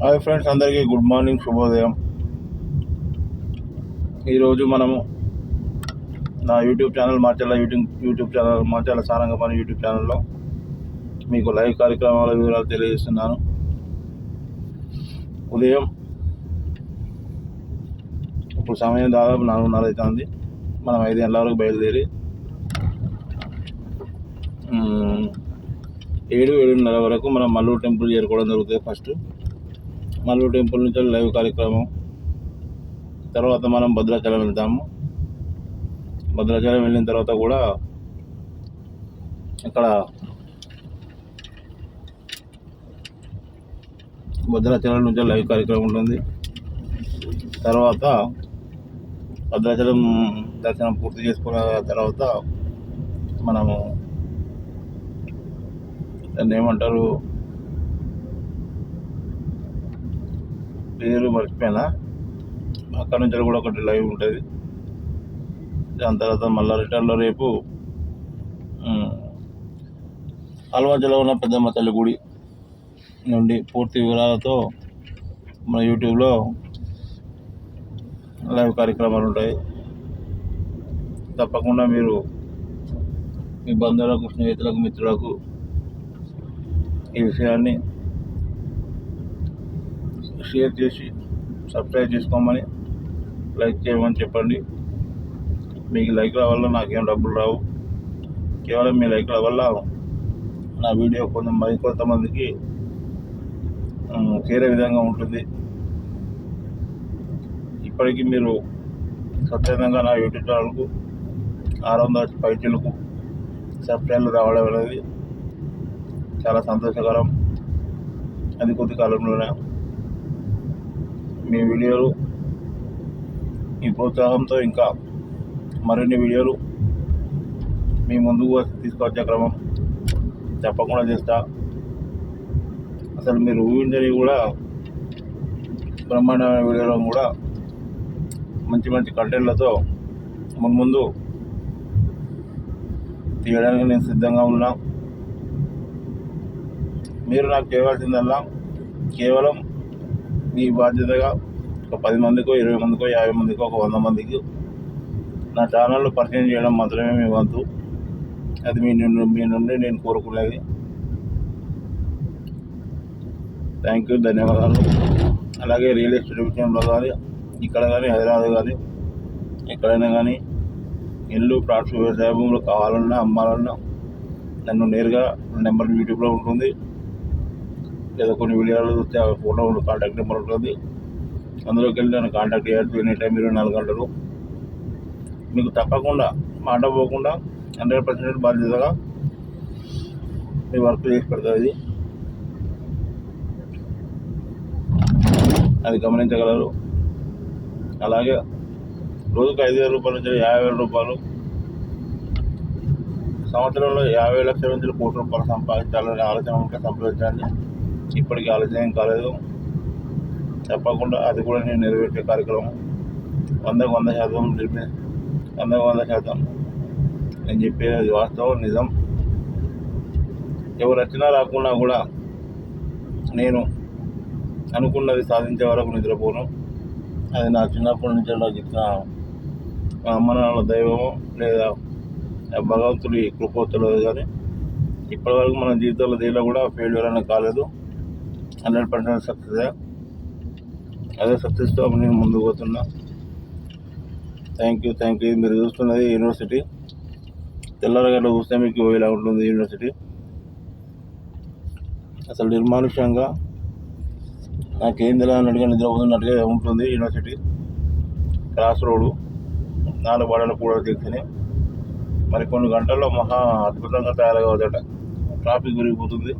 Hi friends, అందరికీ good morning, శుభోదయం. ఈరోజు మనము నా యూట్యూబ్ ఛానల్ మార్చాల సారంగపాణి యూట్యూబ్ ఛానల్లో మీకు లైవ్ కార్యక్రమాల వివరాలు తెలియజేస్తున్నాను. ఉదయం ఇప్పుడు సమయం దాదాపు 4:30 అవుతుంది. మనం 5 గంటల వరకు బయలుదేరి 7-7:30 వరకు మనం మల్లూరు టెంపుల్ చేరుకోవడం జరుగుతుంది. ఫస్ట్ మల్లూరు టెంపుల్ నుంచి లైవ్ కార్యక్రమం, తర్వాత మనం భద్రాచలం వెళ్తాము. భద్రాచలం వెళ్ళిన తర్వాత కూడా అక్కడ భద్రాచలం నుంచి లైవ్ కార్యక్రమం ఉంటుంది. తర్వాత భద్రాచలం దర్శనం పూర్తి చేసుకున్న తర్వాత మనము దాన్ని ఏమంటారు, పేరు మర్చిపోయినా, అక్కడ నుంచి కూడా ఒకటి లైవ్ ఉంటుంది. దాని తర్వాత మళ్ళీ రిటర్న్లో రేపు అల్వాజలో ఉన్న పెద్దమ్మ తల్లి గుడి నుండి పూర్తి వివరాలతో మన యూట్యూబ్లో లైవ్ కార్యక్రమాలు ఉంటాయి. తప్పకుండా మీరు మీ బంధువులకు, స్నేహితులకు, మిత్రులకు ఈ విషయాన్ని షేర్ చేసి సబ్స్క్రైబ్ చేసుకోమని, లైక్ చేయమని చెప్పండి. మీకు లైక్ల వల్ల నాకేం డబ్బులు రావు, కేవలం మీ లైక్ల వల్ల నా వీడియో మరికొంతమందికి చేరే విధంగా ఉంటుంది. ఇప్పటికీ మీరు స్వచ్ఛందంగా నా యూట్యూబ్ ఛానల్కు 600 పైచీలకు సబ్స్క్రైబర్లు రావడం అనేది చాలా సంతోషకరం. అది కొద్ది కాలంలోనే మీ వీడియోలు, మీ ప్రోత్సాహంతో ఇంకా మరిన్ని వీడియోలు మీ ముందుకు తీసుకొచ్చే క్రమం తప్పకుండా చేస్తా. అసలు మీరు ఊహించని కూడా బ్రహ్మాండమైన వీడియోలో కూడా మంచి మంచి కంటెంట్లతో ముందు తీయడానికి నేను సిద్ధంగా ఉన్నా. మీరు నాకు చేయవలసిందల్లా కేవలం మీ బాధ్యతగా ఒక 10 మందికో, 20 మందికో, 50 మందికో, ఒక 100 మందికి నా ఛానల్లో పరిచయం చేయడం మాత్రమే మీ వంతు. అది మీ నుండి నేను కోరుకునేది. థ్యాంక్ యూ, ధన్యవాదాలు. అలాగే రియల్ ఎస్టేట్ విషయంలో కానీ, ఇక్కడ కానీ, హైదరాబాద్ కానీ, ఎక్కడైనా కానీ ఇల్లు, ప్లాట్స్, వ్యవసాయ భూములు కావాలన్నా, అమ్మాలన్నా నన్ను నేరుగా నెంబర్ యూట్యూబ్లో ఉంటుంది, లేదా కొన్ని వీడియోలు చూస్తే ఆ ఫోటో కాంటాక్ట్ నెంబర్ ఉంటుంది. అందులోకి వెళ్ళి నన్ను కాంటాక్ట్ చేయొచ్చు ఎనీ టైం, 24 గంటలు. మీకు తప్పకుండా మాట పోకుండా 100% బాధ్యతగా మీ వర్క్ చేసి పెడుతుంది. అది గమనించగలరు. అలాగే రోజుకు 5,000 రూపాయల నుంచి 50,000 రూపాయలు, సంవత్సరంలో 50 లక్షల నుంచి 1 కోటి రూపాయలు సంపాదించాలనే ఆలోచన ఉంటే సంప్రదించండి. ఇప్పటికీ ఆలోచన ఏం కాలేదు. తప్పకుండా అది కూడా నేను నెరవేర్చే కార్యక్రమం 100% నేను చెప్పేది వాస్తవం, నిజం. ఎవరు వచ్చినా రాకున్నా కూడా నేను అనుకున్నది సాధించే వరకు నిద్రపోను. అది నా చిన్నప్పటి నుంచి నాకు ఇచ్చిన మా అమ్మ నాన్న దైవము లేదా భగవంతుడి కృప తెలియదు. కానీ ఇప్పటివరకు మన జీవితంలో దేనిలో కూడా ఫెయిల్యూర్ అనేది కాలేదు. 100% సక్సెస్. అదే సక్సెస్తో నేను ముందుకు పోతున్నా. Thank you. మీరు చూస్తున్నది యూనివర్సిటీ. తెల్లరగడ్డ చూస్తే మీకు ఇలా ఉంటుంది యూనివర్సిటీ. అసలు నిర్మానుష్యంగా నాకేం తెలియనట్టుగా నిద్రపోతున్నట్టుగా ఉంటుంది యూనివర్సిటీ. క్రాస్ రోడ్డు 4 బాడల కూడా తీర్చుని మరి కొన్ని గంటల్లో మహా అద్భుతంగా తయారవద్దట. ట్రాఫిక్ విరిగిపోతుంది.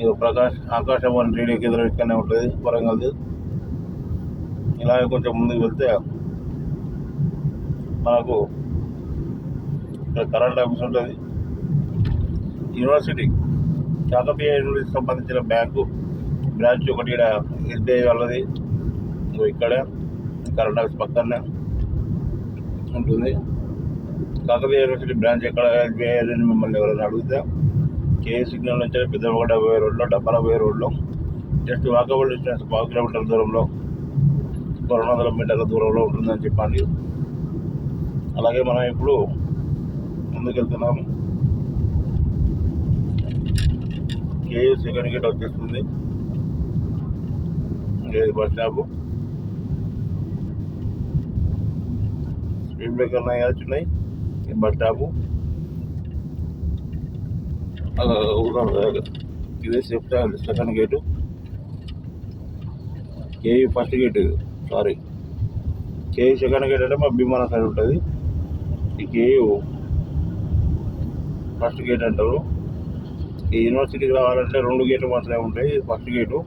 ఇక ఆకాశవాణి రేడియోకి ఎదురు ఇక్కడనే ఉంటుంది, వరంగల్ది. ఇలాగే కొంచెం ముందుకు వెళ్తే మనకు ఇక్కడ కరెంట్ ఆఫీస్ ఉంటుంది. యూనివర్సిటీ కాకతీయ యూనివర్సిటీకి సంబంధించిన బ్రాంచ్ ఒకటి ఇక్కడ ఎస్బీఐ వాళ్ళది ఇక్కడే కరెంట్ ఆఫీస్ పక్కనే ఉంటుంది. కాకతీయ యూనివర్సిటీ బ్రాంచ్ ఎక్కడ ఎస్బీఐ అని మిమ్మల్ని ఎవరైనా అడిగితే కేఏ సిగ్నల్ నుంచి పెద్దమగడ్డ పోయే రోడ్లో, డబ్బాల పోయే రోడ్లో జస్ట్ వాకబుల్ డిస్టెన్స్ 1 కిలోమీటర్ దూరంలో 200 మీటర్ల దూరంలో ఉంటుందని చెప్పండి. అలాగే మనం ఇప్పుడు ముందుకెళ్తున్నాము. కేయూ సెకండ్ గేట్ వచ్చేస్తుంది. ఇది బస్ స్టాప్. స్పీడ్ బ్రేకర్ ఉన్నాయి. ఈ బస్ స్టాపు ఇది second gate. KU first gate ఇది. కేయూ సెకండ్ గేట్ అంటే మా భీమవరం సైడ్ ఉంటుంది. ఈ కేయూ ఫస్ట్ గేట్ అంటారు. ఈ యూనివర్సిటీకి రావాలంటే 2 గేట్లు మాత్రమే ఉంటాయి. ఇది ఫస్ట్ గేటు.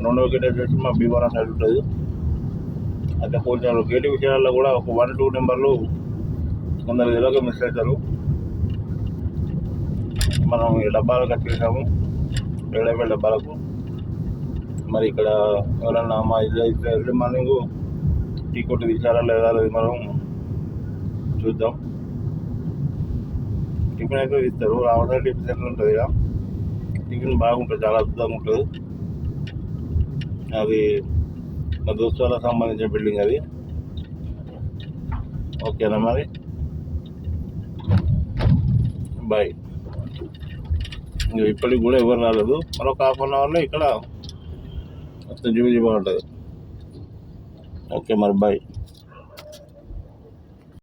2వ గేట్ వచ్చేసి మా భీమవరం సైడ్ ఉంటుంది. అయితే కొంచెం గేటు విషయాల్లో కూడా ఒక 1-2 నెంబర్లు కొందరు ఇలాగ మిస్ అవుతారు. మనం ఈ డబ్బాలకు వచ్చేసాము, వేళ డబ్బాలకు. మరి ఇక్కడ ఎవరన్నా మా ఎర్లీ మార్నింగ్ టీ కొట్టి తీసారా లేదా అది మనం చూద్దాం. టిఫిన్ అయితే ఇస్తారు. రామసారి టిఫిన్ సెంటర్ ఉంటుంది ఇక. టిఫిన్ బాగుంటుంది, చాలా అద్భుతంగా ఉంటుంది. అది మా దోస్తు వాళ్ళకి సంబంధించిన బిల్డింగ్ అది. ఓకేనా మరి, బాయ్. ఇప్పటికి కూడా ఎవరు రాలేదు. మరొక ½ అవర్లో ఇక్కడ మొత్తం చూపించి బాగుంటుంది. ఓకే మరి, బాయ్.